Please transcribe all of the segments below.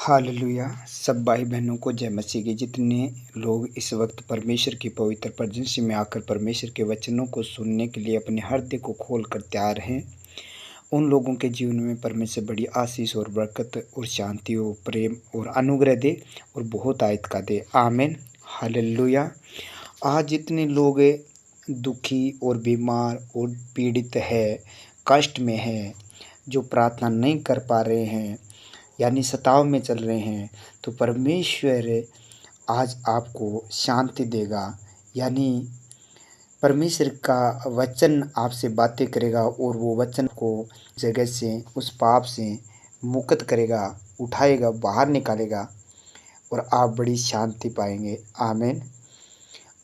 Hallelujah. सब भाई बहनों को जय मसीह की। जितने लोग इस वक्त परमेश्वर की पवित्र प्रजेंसी में आकर परमेश्वर के वचनों को सुनने के लिए अपने हृदय को खोल कर तैयार हैं, उन लोगों के जीवन में परमेश्वर बड़ी आशीष और बरकत और शांति और प्रेम और अनुग्रह दे और बहुत आयत का दे। आमीन। हालेलुया। आज जितने लोग दुखी और बीमार और पीड़ित है, कष्ट में है, जो प्रार्थना नहीं कर पा रहे हैं यानी सताव में चल रहे हैं, तो परमेश्वर आज आपको शांति देगा। यानी परमेश्वर का वचन आपसे बातें करेगा और वो वचन को जगह से, उस पाप से मुक्त करेगा, उठाएगा, बाहर निकालेगा और आप बड़ी शांति पाएंगे। आमीन।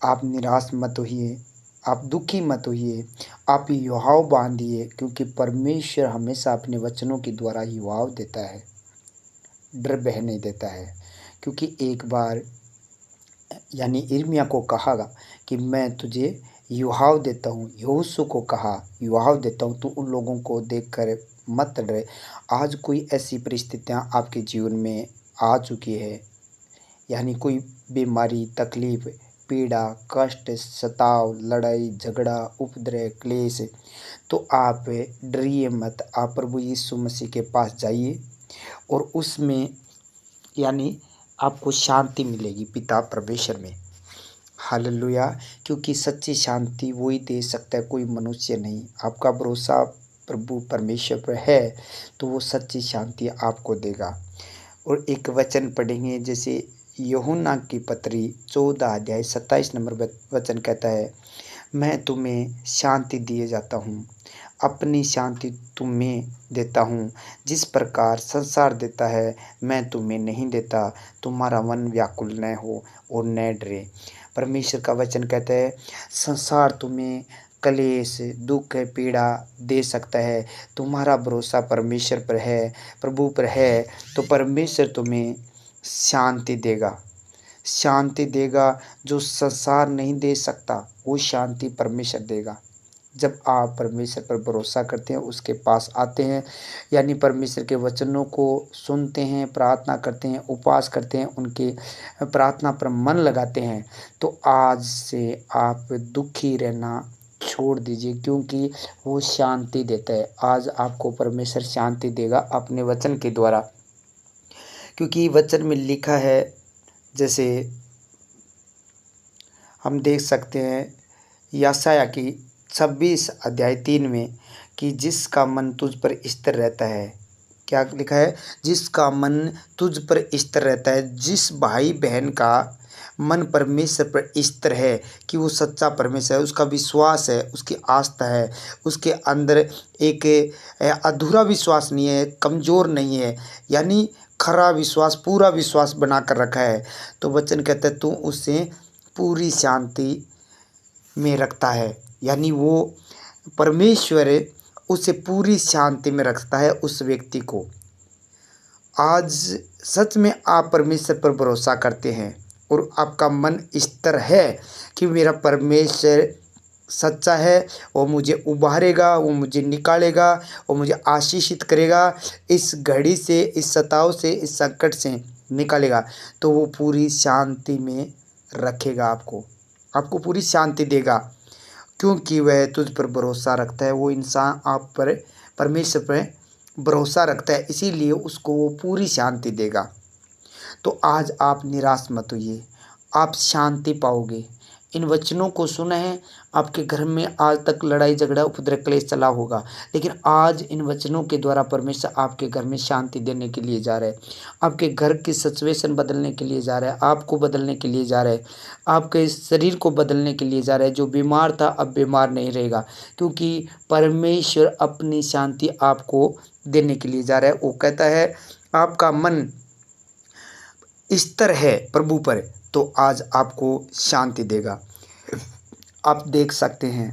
आप निराश मत होइए, आप दुखी मत होइए, आप युवाव बांधिए, क्योंकि परमेश्वर हमेशा अपने वचनों के द्वारा युवाव देता है, डर बहने देता है। क्योंकि एक बार यानी इर्मिया को कहा कि मैं तुझे युवाव देता हूँ, यहोशू को कहा युवाव देता हूँ, तो उन लोगों को देखकर मत डरे। आज कोई ऐसी परिस्थितियाँ आपके जीवन में आ चुकी है, यानी कोई बीमारी, तकलीफ, पीड़ा, कष्ट, सताव, लड़ाई झगड़ा, उपद्रव, क्लेश, तो आप डरिए मत। आप प्रभु यीशु मसीह के पास जाइए और उसमें यानी आपको शांति मिलेगी पिता परमेश्वर में। हालेलुया। क्योंकि सच्ची शांति वही दे सकता है, कोई मनुष्य नहीं। आपका भरोसा प्रभु परमेश्वर पर है तो वो सच्ची शांति आपको देगा। और एक वचन पढ़ेंगे, जैसे यूहन्ना की पत्री 14 अध्याय 27 नंबर वचन कहता है, मैं तुम्हें शांति दिए जाता हूँ, अपनी शांति तुम्हें देता हूँ। जिस प्रकार संसार देता है मैं तुम्हें नहीं देता। तुम्हारा मन व्याकुल न हो और न डरे। परमेश्वर का वचन कहता है संसार तुम्हें कलेश, दुख, पीड़ा दे सकता है। तुम्हारा भरोसा परमेश्वर पर है, प्रभु पर है, तो परमेश्वर तुम्हें शांति देगा। शांति देगा जो संसार नहीं दे सकता, वो शांति परमेश्वर देगा। जब आप परमेश्वर पर भरोसा करते हैं, उसके पास आते हैं, यानी परमेश्वर के वचनों को सुनते हैं, प्रार्थना करते हैं, उपवास करते हैं, उनके प्रार्थना पर मन लगाते हैं, तो आज से आप दुखी रहना छोड़ दीजिए, क्योंकि वो शांति देता है। आज आपको परमेश्वर शांति देगा अपने वचन के द्वारा। क्योंकि वचन में लिखा है, जैसे हम देख सकते हैं यशायाह की 26 अध्याय 3 में, कि जिसका मन तुझ पर स्थिर रहता है। क्या लिखा है? जिसका मन तुझ पर स्थिर रहता है। जिस भाई बहन का मन परमेश्वर पर स्थिर है, कि वो सच्चा परमेश्वर है, उसका विश्वास है, उसकी आस्था है, उसके अंदर एक अधूरा विश्वास नहीं है, कमज़ोर नहीं है, यानी खरा विश्वास, पूरा विश्वास बना कर रखा है, तो वचन कहता है तू उससे पूरी शांति में रखता है। यानी वो परमेश्वर उसे पूरी शांति में रखता है उस व्यक्ति को। आज सच में आप परमेश्वर पर भरोसा करते हैं और आपका मन स्थिर है कि मेरा परमेश्वर सच्चा है, वो मुझे उबारेगा, वो मुझे निकालेगा, वो मुझे आशीषित करेगा, इस घड़ी से, इस सताव से, इस संकट से निकालेगा, तो वो पूरी शांति में रखेगा आपको पूरी शांति देगा, क्योंकि वह तुझ पर भरोसा रखता है। वो इंसान आप पर, परमेश्वर पर भरोसा रखता है, इसीलिए उसको वो पूरी शांति देगा। तो आज आप निराश मत होइए, आप शांति पाओगे। इन वचनों को सुना है, आपके घर में आज तक लड़ाई झगड़ा उपद्रव क्लेश चला होगा, लेकिन आज इन वचनों के द्वारा परमेश्वर आपके घर में शांति देने के लिए जा रहा है। आपके घर की सिचुएशन बदलने के लिए जा रहा है, आपको बदलने के लिए जा रहा है, आपके शरीर को बदलने के लिए जा रहा है। जो बीमार था अब बीमार नहीं रहेगा, क्योंकि परमेश्वर अपनी शांति आपको देने के लिए जा रहा है। वो कहता है आपका मन स्थिर है प्रभु पर, तो आज आपको शांति देगा। आप देख सकते हैं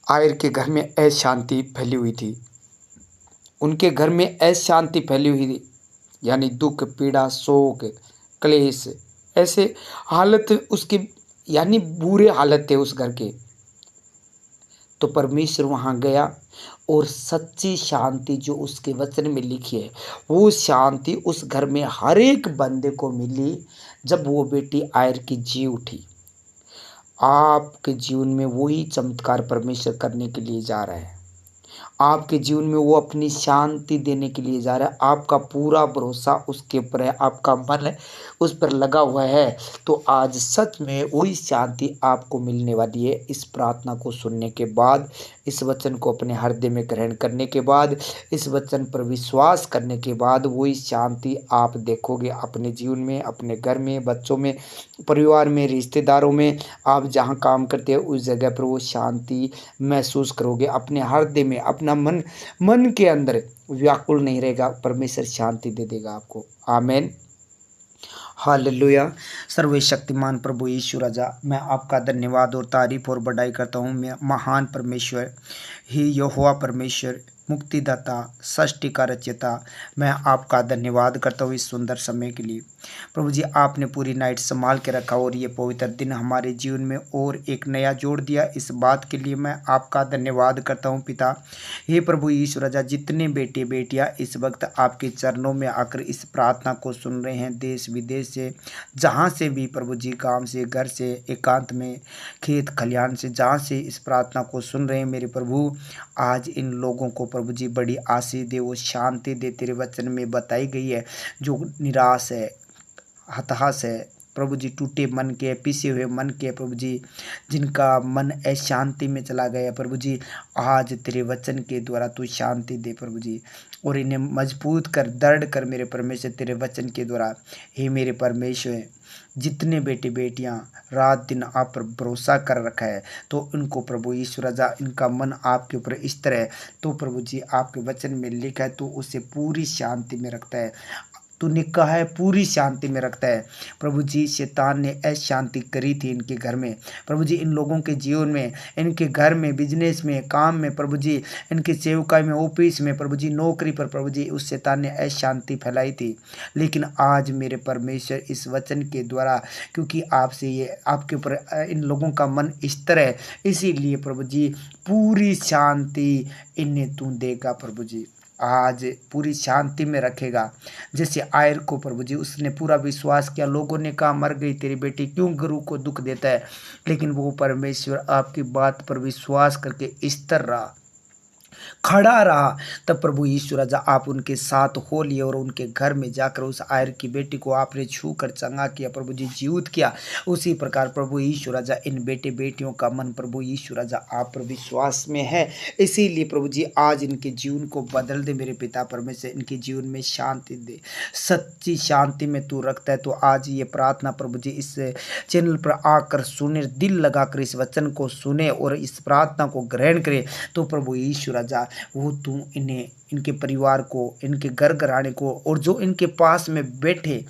आयर के घर में अशांति फैली हुई थी, उनके घर में अशांति फैली हुई थी, यानी दुख, पीड़ा, शोक, क्लेश, ऐसे हालत उसके, यानी बुरे हालत थे उस घर के। तो परमेश्वर वहाँ गया और सच्ची शांति जो उसके वचन में लिखी है वो शांति उस घर में हर एक बंदे को मिली जब वो बेटी आयर की जी उठी। आपके जीवन में वही चमत्कार परमेश्वर करने के लिए जा रहा है। आपके जीवन में वो अपनी शांति देने के लिए जा रहा है। आपका पूरा भरोसा उसके ऊपर है, आपका मन उस पर लगा हुआ है। तो आज सच में वही शांति आपको मिलने वाली है। इस प्रार्थना को सुनने के बाद, इस वचन को अपने हृदय में ग्रहण करने के बाद, इस वचन पर विश्वास करने के बाद वही शांति आप देखोगे अपने जीवन में, अपने घर में, बच्चों में, परिवार में, रिश्तेदारों में। आप जहाँ काम करते हैं उस जगह पर वो शांति महसूस करोगे। अपने हृदय में अपना मन के अंदर व्याकुल नहीं रहेगा। परमेश्वर शांति दे देगा आपको। आमीन। हालेलुया। सर्वशक्तिमान प्रभु यीशु राजा, मैं आपका धन्यवाद और तारीफ और बड़ाई करता हूँ। मैं महान परमेश्वर ही यहोवा परमेश्वर, मुक्तिदाता, सृष्टि का रचयिता, मैं आपका धन्यवाद करता हूँ इस सुंदर समय के लिए। प्रभु जी, आपने पूरी नाइट संभाल के रखा और ये पवित्र दिन हमारे जीवन में और एक नया जोड़ दिया। इस बात के लिए मैं आपका धन्यवाद करता हूँ पिता। हे प्रभु यीशु राजा, जितने बेटे बेटियाँ इस वक्त आपके चरणों में आकर इस प्रार्थना को सुन रहे हैं, देश विदेश से, जहाँ से भी प्रभु जी, काम से, घर से, एकांत में, खेत खलिहान से, जहाँ से इस प्रार्थना को सुन रहे हैं मेरे प्रभु, आज इन लोगों को प्रभु जी बड़ी आशीष दे, वो शांति दे। तेरे वचन में बताई गई है जो निराश है, हताश है प्रभु जी, टूटे मन के, पिसे हुए मन के प्रभु जी, जिनका मन अशांति में चला गया प्रभु जी, आज तेरे वचन के द्वारा तू शांति दे प्रभु जी, और इन्हें मजबूत कर, दृढ़ कर मेरे परमेश्वर तेरे वचन के द्वारा। हे मेरे परमेश्वर, जितने बेटे बेटियां रात दिन आप पर भरोसा कर रखा है, तो उनको प्रभु यीशु राजा, इनका मन आपके ऊपर इस तरह, तो प्रभु जी आपके वचन में लिखा है तो उसे पूरी शांति में रखता है। तूने कहा है पूरी शांति में रखता है प्रभु जी। शैतान ने अशांति करी थी इनके घर में प्रभु जी, इन लोगों के जीवन में, इनके घर में, बिजनेस में, काम में प्रभु जी, इनके सेवकाई में, ऑफिस में प्रभु जी, नौकरी पर प्रभु जी, उस शैतान ने अशांति फैलाई थी। लेकिन आज मेरे परमेश्वर इस वचन के द्वारा, क्योंकि आपसे ये आपके ऊपर इन लोगों का मन इस तरह है, इसीलिए प्रभु जी पूरी शांति इन्हें तू देगा प्रभु जी। आज पूरी शांति में रखेगा। जैसे आयर को प्रभु जी, उसने पूरा विश्वास किया, लोगों ने कहा मर गई तेरी बेटी, क्यों गुरु को दुख देता है, लेकिन वो परमेश्वर आपकी बात पर विश्वास करके स्थिर रहा, खड़ा रहा। तब प्रभु यीशु राजा आप उनके साथ हो लिए और उनके घर में जाकर उस आयर की बेटी को आपने छू कर चंगा किया प्रभु जी, जीवित किया। उसी प्रकार प्रभु यीशु राजा इन बेटे बेटियों का मन प्रभु यीशु राजा आप पर विश्वास में है, इसीलिए प्रभु जी आज इनके जीवन को बदल दे मेरे पिता परमेश्वर, इनके जीवन में शांति दे। सच्ची शांति में तू रखता है, तो आज ये प्रार्थना प्रभु जी इस चैनल पर आकर सुने, दिल लगाकर इस वचन को सुने और इस प्रार्थना को ग्रहण करे, तो प्रभु यीशु राजा वो तू इन्हें, इनके परिवार को, इनके घर घराने को, और जो इनके पास में बैठे,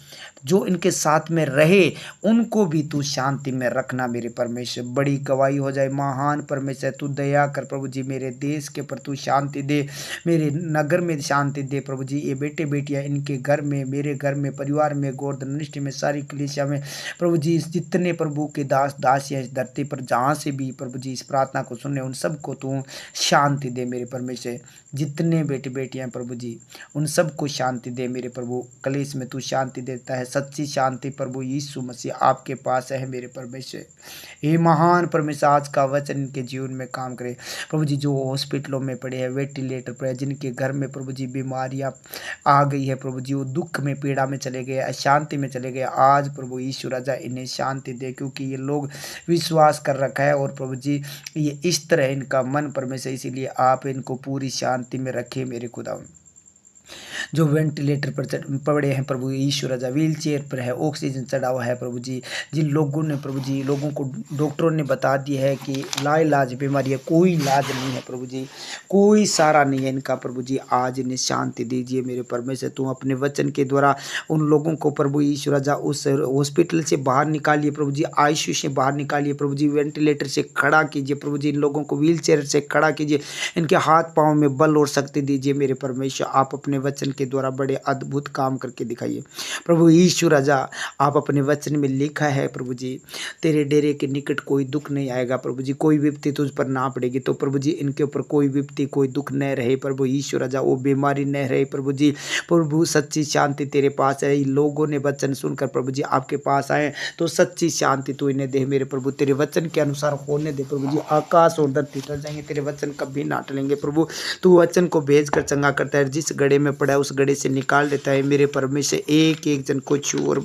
जो इनके साथ में रहे, उनको भी तू शांति में रखना मेरे परमेश्वर। बड़ी गवाही हो जाए महान परमेश्वर, तू दया कर प्रभु जी, मेरे देश के पर तू शांति दे, मेरे नगर में शांति दे प्रभु जी। ये बेटे बेटियां इनके घर में, मेरे घर में, परिवार में, गोवर्धन मिनिस्ट्री में, सारी कलीसिया में प्रभु जी, जितने प्रभु के दास दासियां इस धरती पर जहाँ से भी प्रभु जी इस प्रार्थना को सुने, उन सबको तू शांति दे मेरे परमेश्वर। जितने बेटे बेटियां प्रभु जी, उन सबको शांति दे मेरे प्रभु। कलेश में तू शांति देता है, सच्ची शांति प्रभु यीशु मसीह आपके पास है मेरे परमेश्वर। हे महान परमेश्वर, आज का वचन इनके जीवन में काम करे प्रभु जी। जो हॉस्पिटलों में पड़े हैं, वेंटिलेटर पर, जिनके घर में प्रभु जी बीमारियां आ गई है प्रभु जी, वो दुख में, पीड़ा में चले गए, अशांति में चले गए, आज प्रभु यीशु राजा इन्हें शांति दे, क्योंकि ये लोग विश्वास कर रखा है और प्रभु जी ये इस तरह इनका मन परमेश्वर, इसीलिए आप इनको पूरी शांति में रखे मेरे खुदा। जो वेंटिलेटर पर पड़े हैं प्रभु यीशु राजा, व्हील चेयर पर है, ऑक्सीजन चढ़ा हुआ है प्रभु जी, जिन लोगों ने प्रभु जी, लोगों को डॉक्टरों ने बता दिया है कि लाइलाज बीमारी है, कोई इलाज नहीं है प्रभु जी, कोई सारा नहीं है इनका प्रभु जी, आज इन्हें शांति दीजिए मेरे परमेश्वर। तुम अपने वचन के द्वारा उन लोगों को प्रभु यीशु राजा उस हॉस्पिटल से बाहर निकालिए प्रभु जी, आईसीयू से बाहर निकालिए प्रभु जी, वेंटिलेटर से खड़ा कीजिए प्रभु जी, इन लोगों को व्हील चेयर से खड़ा कीजिए, इनके हाथ पाँव में बल और शक्ति दीजिए मेरे परमेश्वर। आप अपने वचन के द्वारा बड़े अद्भुत काम करके दिखाइए प्रभु यीशु राजा। आप अपने वचन में लिखा है प्रभु जी, तेरे डेरे के निकट कोई दुख नहीं आएगा प्रभु जी, कोई विपत्ति तुझ पर ना पड़ेगी। तो प्रभु जी इनके ऊपर कोई विपत्ति कोई दुख न रहे प्रभु यीशु राजा, वो बीमारी न रहे प्रभु जी। प्रभु सच्ची शांति तेरे पास है। लोगों ने वचन सुनकर प्रभु जी आपके पास आए तो सच्ची शांति तू इन्हें दे मेरे प्रभु, तेरे वचन के अनुसार होने दे प्रभु जी। आकाश और धरती टल जाएंगे, तेरे वचन कभी ना टलेंगे प्रभु। तू वचन को भेज कर चंगा करता है, जिस गड्ढे में पड़ा है उस गड्ढे से निकाल देता है मेरे परमेश्वर। एक एक जन को छू और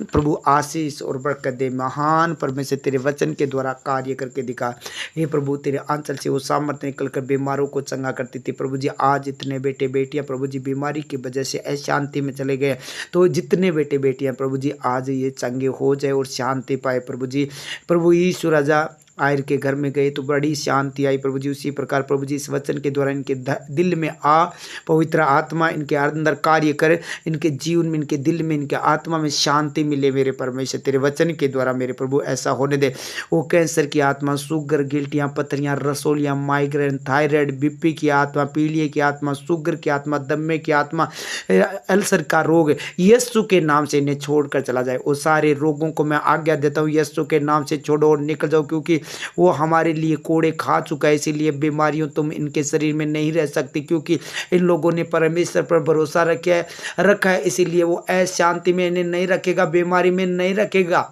प्रभु आशीष और बरकत दे। महान परमेश्वर तेरे वचन के द्वारा कार्य करके दिखा हे प्रभु। तेरे आंचल से वो सामर्थ्य निकल कर बीमारों को चंगा करती थी प्रभु जी। आज इतने बेटे बेटियां प्रभु जी बीमारी की वजह से अशांति में चले गए, तो जितने बेटे बेटियां प्रभु जी आज ये चंगे हो जाए और शांति पाए प्रभु जी। प्रभु यीशु राजा आयर के घर में गए तो बड़ी शांति आई प्रभु जी। उसी प्रकार प्रभु जी इस वचन के द्वारा इनके दिल में आ, पवित्र आत्मा इनके अंदर कार्य करे, इनके जीवन में इनके दिल में इनके आत्मा में शांति मिले मेरे परमेश्वर। तेरे वचन के द्वारा मेरे प्रभु ऐसा होने दे। वो कैंसर की आत्मा, शुगर, गिल्टियाँ, पथरियाँ, रसोलियाँ, माइग्रेन, थायराइड, बीपी की आत्मा, पीलिया की आत्मा, शुगर की आत्मा, दमे की आत्मा, अल्सर का रोग यीशु के नाम से इन्हें छोड़कर चला जाए। वो सारे रोगों को मैं आज्ञा देता हूँ यीशु के नाम से छोड़ो और निकल जाओ, क्योंकि वो हमारे लिए कोड़े खा चुका है। इसीलिए बीमारियों तुम इनके शरीर में नहीं रह सकती, क्योंकि इन लोगों ने परमेश्वर पर भरोसा रखा है। इसीलिए वो अशांति में इन्हें नहीं रखेगा, बीमारी में नहीं रखेगा,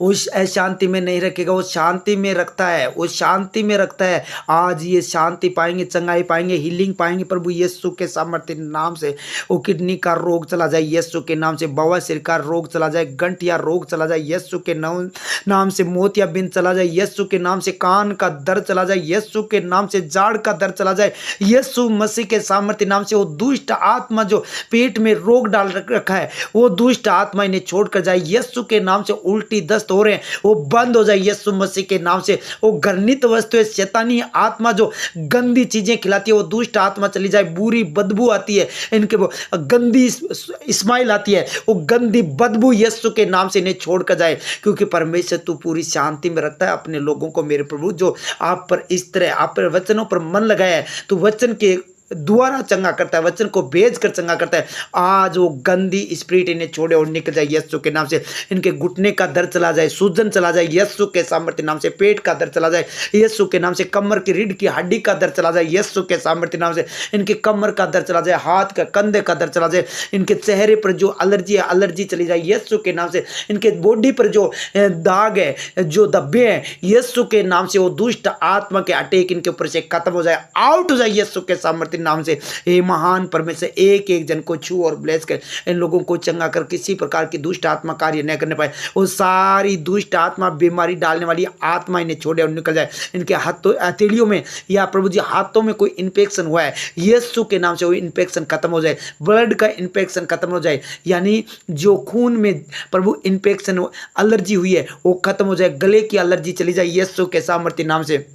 उस अशांति में नहीं रखेगा, वो शांति में रखता है, वो शांति में रखता है। आज ये शांति पाएंगे, चंगाई पाएंगे, हीलिंग पाएंगे प्रभु यीशु के सामर्थ्य नाम से। वो किडनी का रोग चला जाए यीशु के नाम से, बवासीर का रोग चला जाए, गंठिया रोग चला जाए यीशु के नाम से, मोतियाबिंद चला जाए यीशु के नाम से, कान का दर्द चला जाए यीशु के नाम से, जाड़ का दर्द चला जाए यीशु मसीह के सामर्थ्य नाम से। वो दुष्ट आत्मा जो पेट में रोग डाल रखा है, वो दुष्ट आत्मा इन्हें छोड़कर जाए यीशु के नाम से। उल्टी दस्त हो रहे हैं वो बंद हो जाए यीशु मसीह के नाम से। वो घृणित वस्तु है, शैतानी आत्मा जो गंदी चीजें खिलाती है वो दुष्ट आत्मा चली जाए। बुरी बदबू आती है इनके, वो गंदी स्माइल आती है, वो गंदी बदबू यीशु के नाम से इन्हें छोड़कर जाए, क्योंकि परमेश्वर तू पूरी शांति में रखता है अपने लोगों को मेरे प्रभु। जो आप पर इस तरह आप पर वचनों पर मन लगाया है, तो वचन के द्वारा चंगा करता है, वचन को भेज कर चंगा करता है। आज वो गंदी स्पिरिट इन्हें छोड़े और निकल जाए यीशु के नाम से। इनके घुटने का दर्द चला जाए, सूजन चला जाए यीशु के सामर्थ्य नाम से। पेट का दर्द चला जाए यीशु के नाम से। कमर की रीढ़ की हड्डी का दर्द चला जाए यीशु के सामर्थ्य नाम से। इनके कमर का दर्द चला जाए, हाथ का कंधे का दर्द चला जाए। इनके चेहरे पर जो एलर्जी है एलर्जी चली जाए यीशु के नाम से। इनके बॉडी पर जो दाग है, जो धब्बे हैं यीशु के नाम से, वो दुष्ट आत्मा के अटैक इनके ऊपर से खत्म हो जाए, आउट हो जाए यीशु के सामर्थ्य नाम से। हे महान परमेश्वर, एक एक जन को छू और ब्लेस कर, इन लोगों को चंगा कर, किसी प्रकार की दुष्ट आत्मा कार्य न करने पाए। वो सारी दुष्ट आत्मा, बीमारी डालने वाली आत्मा इन्हें छोड़े और निकल जाए। इनके हाथों, हथेलियों में या प्रभु जी हाथों में कोई इन्फेक्शन हुआ है यीशु के नाम से, वो इन्फेक्शन खत्म हो जाए। ब्लड का इन्फेक्शन खत्म हो जाए, यानी जो खून में प्रभु इन्फेक्शन एलर्जी हुई है वो खत्म हो जाए। गले की एलर्जी चली जाए यीशु के सामर्थ्य नाम से।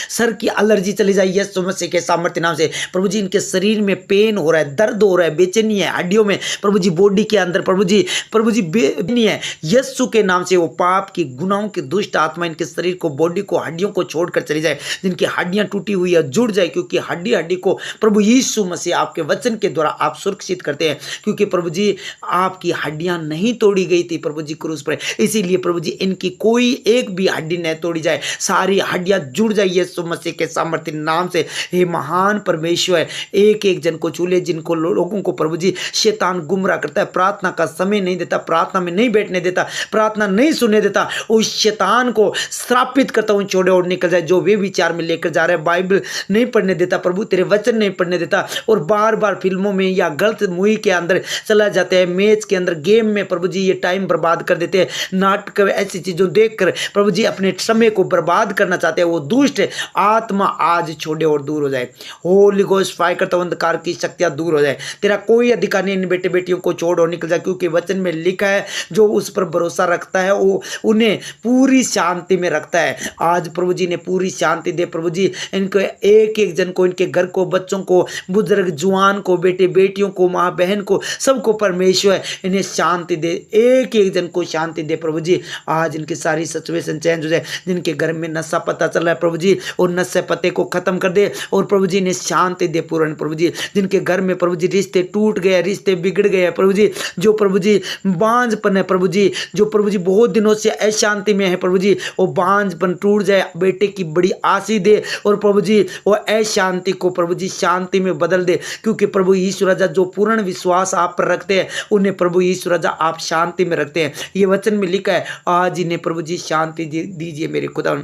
सर की एलर्जी चली जाए यीशु मसीह के सामर्थ्य नाम से। प्रभु जी इनके शरीर में पेन हो रहा है, दर्द हो रहा है, बेचैनी है हड्डियों में प्रभु जी, बॉडी के अंदर प्रभु जी बेचैनी है यीशु के नाम से। वो पाप की गुनाहों की दुष्ट आत्मा इनके शरीर को, बॉडी को, हड्डियों को छोड़कर चली जाए। जिनकी हड्डियां टूटी हुई है जुड़ जाए, क्योंकि हड्डी हड्डी को प्रभु यीशु मसीह आपके वचन के द्वारा आप सुरक्षित करते हैं, क्योंकि प्रभु जी आपकी हड्डियां नहीं तोड़ी गई थी प्रभु जी क्रूस पर। इसीलिए प्रभु जी इनकी कोई एक भी हड्डी न तोड़ी जाए, सारी हड्डियां जुड़ जाए यीशु मसीह के सामर्थ्य नाम से। हे महान परमेश्वर, एक एक जन को छूले, जिनको लोगों को प्रभु जी शैतान गुमराह करता है, प्रार्थना का समय नहीं देता, प्रार्थना में नहीं बैठने देता, प्रार्थना नहीं सुनने देता, उस शैतान को श्रापित करता हूं, छोड़े और निकल जाए। जो वे विचार में लेकर जा रहे हैं, बाइबल नहीं पढ़ने देता प्रभु, तेरे वचन नहीं पढ़ने देता, और बार बार फिल्मों में या गलत मूवी के अंदर चला जाते हैं, मैच के अंदर, गेम में प्रभु जी ये टाइम बर्बाद कर देते हैं, नाटक ऐसी चीजों देखकर प्रभु जी अपने समय को बर्बाद करना चाहते हैं। वो दुष्ट आत्मा आज छोड़े और दूर हो जाए। होली घोस्ट फायर करता, अंधकार की शक्तियां दूर हो जाए। तेरा कोई अधिकार नहीं इन बेटे बेटियों को छोड़ और निकल जाए, क्योंकि वचन में लिखा है जो उस पर भरोसा रखता है वो उन्हें पूरी शांति में रखता है। आज प्रभु जी ने पूरी शांति दे प्रभु जी, इनको एक एक जन को, इनके घर को, बच्चों को, बुजुर्ग जुआन को, बेटे बेटियों को, माँ बहन को, सबको परमेश्वर इन्हें शांति दे, एक एक जन को शांति दे प्रभु जी। आज इनकी सारी सिचुएशन चेंज हो जाए। जिनके घर में नशा पता चल रहा है प्रभु जी, जी, और नशे पते को खत्म कर दे और प्रभु जी इन्हें शांति दे पूर्ण प्रभु जी। जिनके घर में प्रभु जी रिश्ते टूट गए, रिश्ते बिगड़ गए प्रभु जी, जो प्रभु जी बांझपन है प्रभु जी, जो प्रभु जी बहुत दिनों से अशांति में है प्रभु जी, वो बांझपन टूट जाए, बेटे की बड़ी आशीष दे और प्रभु जी वो अशांति को प्रभु जी शांति में बदल दे। क्योंकि प्रभु यीशु राजा जो पूर्ण विश्वास आप पर रखते हैं उन्हें प्रभु यीशु राजा आप शांति में रखते हैं। ये वचन में लिखा है, आज इन्हें प्रभु जी शांति दीजिए मेरे खुदा,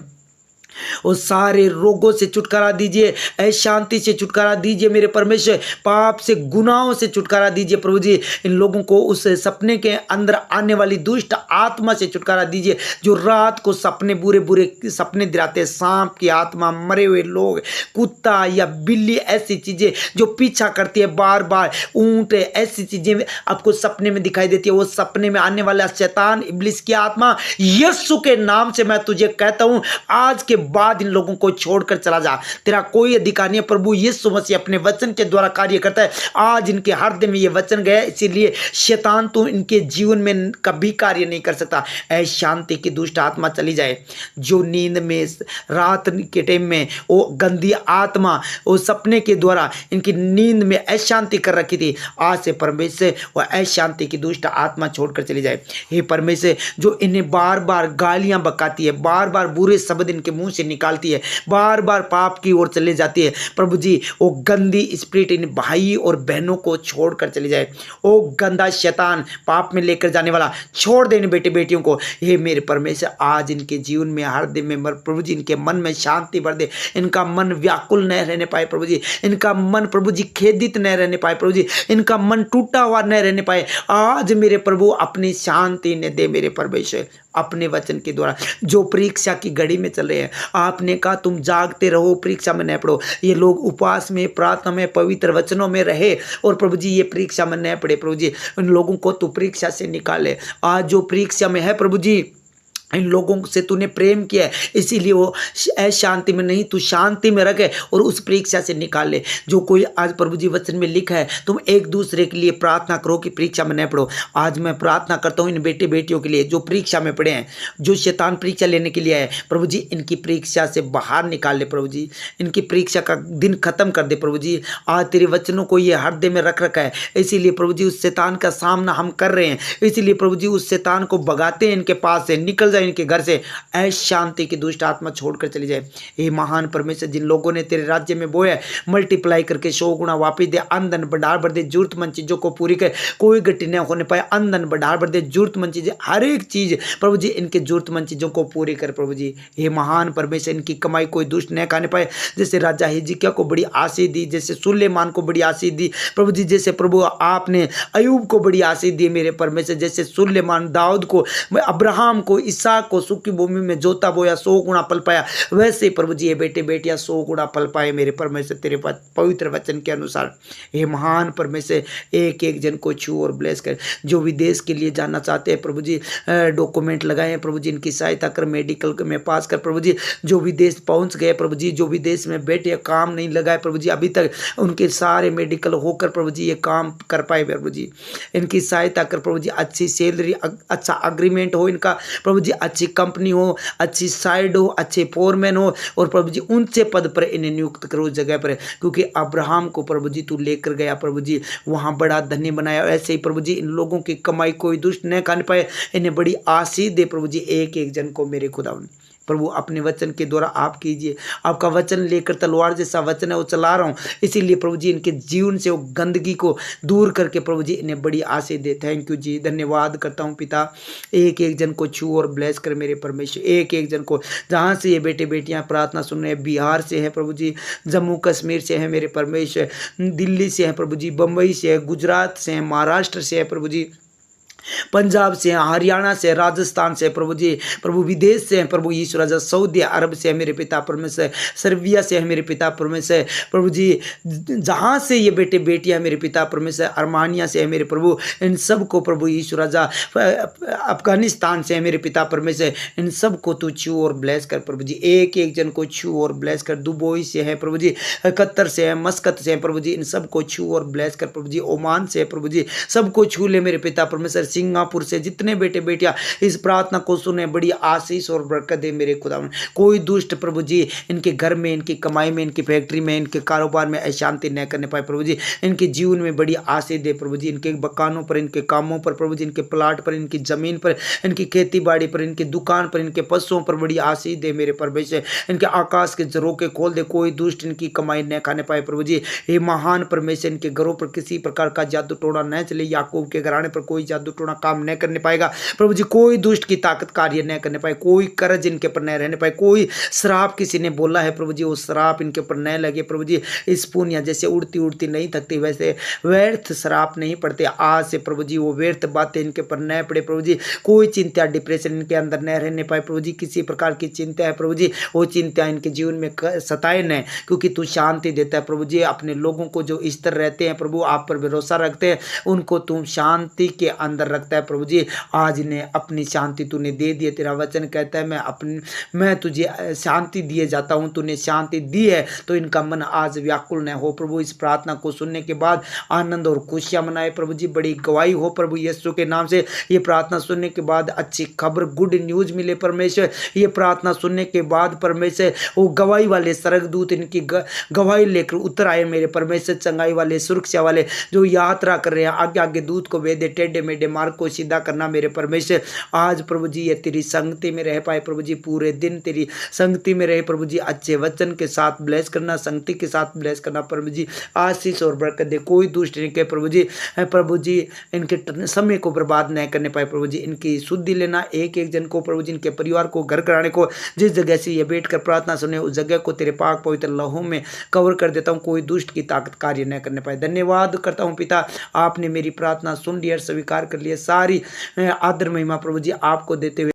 और सारे रोगों से छुटकारा दीजिए, अशांति से छुटकारा दीजिए मेरे परमेश्वर, पाप से गुनाहों से छुटकारा दीजिए प्रभु जी। इन लोगों को उस सपने के अंदर आने वाली दुष्ट आत्मा से छुटकारा दीजिए, जो रात को सपने बुरे बुरे सपने दिलाते हैं, सांप की आत्मा, मरे हुए लोग, कुत्ता या बिल्ली, ऐसी चीजें जो पीछा करती है बार बार, ऊंट, ऐसी चीजें आपको सपने में दिखाई देती है, वो सपने में आने वाला शैतान, इब्लिस की आत्मा, यीशु के नाम से मैं तुझे कहता हूं, आज के बाद इन लोगों को छोड़कर चला जा, तेरा कोई अधिकार नहीं है। प्रभु यीशु मसीह अपने वचन के द्वारा कार्य करता है। आज इनके हृदय में ये वचन गया, इसीलिए शैतान तो इनके जीवन में कभी कार्य नहीं कर सकता। अशांति की दुष्ट आत्मा चली जाए, जो नींद में रात के टाइम में वो गंदी आत्मा वो सपने के द्वारा इनकी नींद में अशांति कर रखी थी, आज से परमेश्वर वो अशांति की दुष्ट आत्मा छोड़कर चली जाए। हे परमेश्वर, जो इन्हें बार बार गालियां बकाती है, बार बार बुरे शब्द इनके मुंह से निकालती है, बार बार पाप की ओर चले जाती है, प्रभु जी वो गंदी स्पिरिट इन भाई और बहनों को छोड़कर चली जाए। वो गंदा शैतान पाप में लेकर जाने वाला छोड़ दे इन बेटे बेटियों को। हे मेरे परमेश्वर, आज इनके जीवन में हृदय में प्रभु जी इनके मन में शांति भर दे, इनका मन व्याकुल न रहने पाए प्रभु जी, इनका मन प्रभु जी खेदित न रहने पाए प्रभु जी, इनका मन टूटा हुआ न रहने पाए। आज मेरे प्रभु अपनी शांति ने दे मेरे परमेश्वर, अपने वचन के द्वारा। जो परीक्षा की घड़ी में चल रहे हैं, आपने कहा तुम जागते रहो, परीक्षा में न पड़ो। ये लोग उपवास में, प्रार्थना में, पवित्र वचनों में रहे और प्रभु जी ये परीक्षा में न पड़े प्रभु जी। उन लोगों को तू परीक्षा से निकाले। आज जो परीक्षा में है प्रभु जी, इन लोगों से तूने प्रेम किया है, इसीलिए वो अशांति में नहीं, तू शांति में रखे और उस परीक्षा से निकाल ले। जो कोई आज प्रभु जी वचन में लिखा है, तुम एक दूसरे के लिए प्रार्थना करो कि परीक्षा में न पड़ो। आज मैं प्रार्थना करता हूँ इन बेटे बेटियों के लिए जो परीक्षा में पड़े हैं, जो शैतान परीक्षा लेने के लिए आए, प्रभु जी इनकी परीक्षा से बाहर निकाल ले प्रभु जी, इनकी परीक्षा का दिन खत्म कर दे प्रभु जी। आज तेरे वचनों को ये हृदय में रख रखा है, इसीलिए प्रभु जी उस शैतान का सामना हम कर रहे हैं, इसीलिए प्रभु जी उस शैतान को भगाते हैं, इनके पास से निकल जाए, इनके घर से अशांति की दुष्ट आत्मा छोड़कर चली जाए। हे महान परमेश्वर, जिन लोगों ने तेरे राज्य में बोया, मल्टीप्लाई करके 100 गुना वापिस दे, आमदन बढ़ा बढ़ दे, जरूरतमंद चीजों को पूरी कर, कोई घटी न होने पाए, आमदन बढ़ा बढ़ दे, जरूरतमंद चीजें, हर एक चीज प्रभु जी इनके जरूरतमंद चीजों को पूरी कर प्रभु जी। हे महान परमेश्वर, इनकी कमाई कोई दुष्ट न खाने पाए। जैसे राजा हिजकिय्याह को बड़ी आशीष दी, जैसे सुलेमान को बड़ी आशीष दी प्रभु जी, जैसे प्रभु आपने अयूब को बड़ी आशीष दी मेरे परमेश्वर, जैसे सुलेमान दाऊद को, अब्राहम को, इसहाक को सुखी भूमि में जोता बोया 100 गुना फल पाया, वैसे प्रभु जी ये बेटे बेटियां 100 गुना फल पाए मेरे परमेश्वर तेरे पवित्र वचन के अनुसार। हे महान परमेश्वर, एक एक जन को छू और ब्लेस कर। जो विदेश के लिए जाना चाहते हैं प्रभु जी, डॉक्यूमेंट लगाए प्रभु जी, इनकी सहायता कर, मेडिकल में पास कर प्रभु जी। जो विदेश पहुंच गए प्रभु जी, जो विदेश में बैठे काम नहीं लगाए प्रभु जी अभी तक, उनके सारे मेडिकल होकर प्रभु जी ये काम कर पाए प्रभु जी, इनकी सहायता कर प्रभु जी। अच्छी सैलरी, अच्छा अग्रीमेंट हो इनका प्रभु जी, अच्छी कंपनी हो, अच्छी साइड हो, अच्छे फोरमैन हो और प्रभु जी ऊंचे पद पर इन्हें नियुक्त करो उस जगह पर, क्योंकि अब्राहम को प्रभु जी तू लेकर गया प्रभु जी, वहां बड़ा धन्य बनाया। ऐसे ही प्रभु जी इन लोगों की कमाई कोई दुष्ट न खाने पाए, इन्हें बड़ी आशीष दे प्रभु जी, एक एक जन को मेरे खुदा प्रभु अपने वचन के द्वारा आप कीजिए। आपका वचन लेकर तलवार जैसा वचन है वो चला रहा हूँ, इसीलिए प्रभु जी इनके जीवन से वो गंदगी को दूर करके प्रभु जी इन्हें बड़ी आशीष दे। थैंक यू जी, धन्यवाद करता हूँ पिता। एक एक जन को छू और ब्लेस कर मेरे परमेश्वर, एक एक जन को, जहाँ से ये बेटे बेटियाँ प्रार्थना सुन रहे हैं, बिहार से है प्रभु जी, जम्मू कश्मीर से है मेरे परमेश्वर, दिल्ली से है प्रभु जी, बम्बई से है, गुजरात से है, महाराष्ट्र से है प्रभु जी, पंजाब से, हरियाणा से, राजस्थान से प्रभु जी, प्रभु विदेश से हैं प्रभु यीशु राजा, सऊदी अरब से है मेरे पिता परमेश्वर, सर्बिया से है मेरे पिता परमेश्वर प्रभु जी, जहाँ से ये बेटे बेटियाँ मेरे पिता परमेश्वर, अर्मानिया से है मेरे प्रभु, इन सब को प्रभु यीशु राजा, अफगानिस्तान से है मेरे पिता परमेश्वर, इन सब को तू छू और ब्लेस कर प्रभु जी, एक एक जन को छू और ब्लेस कर। दुबई से है प्रभु जी, कतर से है, मस्कत से है प्रभु जी, इन सब को छू और ब्लेस कर प्रभु जी। ओमान से है प्रभु जी, सबको छू ले मेरे पिता परमेश्वर। सिंगापुर से जितने बेटे बेटियां इस प्रार्थना को सुने, बड़ी आशीष और बरकत दे मेरे खुदा। कोई दुष्ट प्रभु जी इनके घर में, इनकी कमाई में, इनकी फैक्ट्री में, इनके कारोबार में अशांति न करने पाए प्रभु जी। इनके जीवन में बड़ी आशीष दे प्रभु जी, इनके मकानों पर, इनके कामों पर प्रभु जी, इनके प्लाट पर, इनकी जमीन पर, इनकी खेती बाड़ी पर, इनकी दुकान पर, इनके पशुओं पर बड़ी आशीष दे मेरे परमेश्वर। इनके आकाश के झरोखे खोल दे, कोई दुष्ट इनकी कमाई न खाने पाए प्रभु जी। हे महान परमेश्वर, इनके घरों पर किसी प्रकार का जादू टोना न चले, याकूब के घराने पर कोई जादू टोना काम न करने पाएगा प्रभु जी। कोई दुष्ट की ताकत कार्य न करने पाए, कोई कर्ज इनके पर न रहने पाए, कोई श्राप किसी ने बोला है प्रभु जी वो श्राप इनके ऊपर न लगे प्रभु जी। इस पुनिया जैसे उड़ती उड़ती नहीं थकती, वैसे व्यर्थ श्राप नहीं पड़ते आज से प्रभु जी। वो व्यर्थ बातें इनके ऊपर न पड़े प्रभु जी। कोई चिंता डिप्रेशन इनके अंदर न रहने पाए प्रभु जी। किसी प्रकार की चिंता है प्रभु जी, वो चिंता इनके जीवन में सताए न, क्योंकि तू शांति देता है प्रभु जी। अपने लोगों को जो इस तरह रहते हैं प्रभु, आप पर भरोसा रखते हैं, उनको तुम शांति के अंदर रखता है प्रभु जी। आज इन्हें अपनी शांति तूने दे दी है। तेरा वचन कहता है मैं तुझे शांति दिए जाता हूं, तूने शांति दी है, तो इनका मन आज व्याकुल न हो प्रभु। इस प्रार्थना को सुनने के बाद आनंद और खुशियां मनाए प्रभु जी, बड़ी गवाही हो प्रभु यीशु के नाम से। ये प्रार्थना सुनने के बाद अच्छी खबर, गुड न्यूज मिले परमेश्वर। ये प्रार्थना सुनने के बाद परमेश्वर वो गवाही वाले स्वर्गदूत इनकी गवाही लेकर उतर आए मेरे परमेश्वर। चंगाई वाले, सुरक्षा वाले जो यात्रा कर रहे हैं, आगे आगे दूत को भेदे, टेढ़े मेढ़े मार्ग को सीधा करना मेरे परमेश्वर। आज प्रभु जी ये तेरी संगति में रह पाए प्रभु जी, पूरे दिन तेरी संगति में रहे प्रभु जी। अच्छे वचन के साथ ब्लेस करना, संगति के साथ ब्लेस करना प्रभु जी। आशीष और बरकत दे, कोई दुष्ट इनके प्रभु जी इनके समय को बर्बाद न करने पाए प्रभु जी। इनकी शुद्धि लेना एक एक जन को प्रभु जी, इनके परिवार को, घर कराने को, जिस जगह से ये बैठ कर प्रार्थना सुने उस जगह को तेरे पाक पवित्र लहू में कवर कर देता हूँ, कोई दुष्ट की ताकत कार्य न करने पाए। धन्यवाद करता हूँ पिता, आपने मेरी प्रार्थना सुन ली और स्वीकार कर लिया। सारी आदर महिमा प्रभु जी आपको देते हुए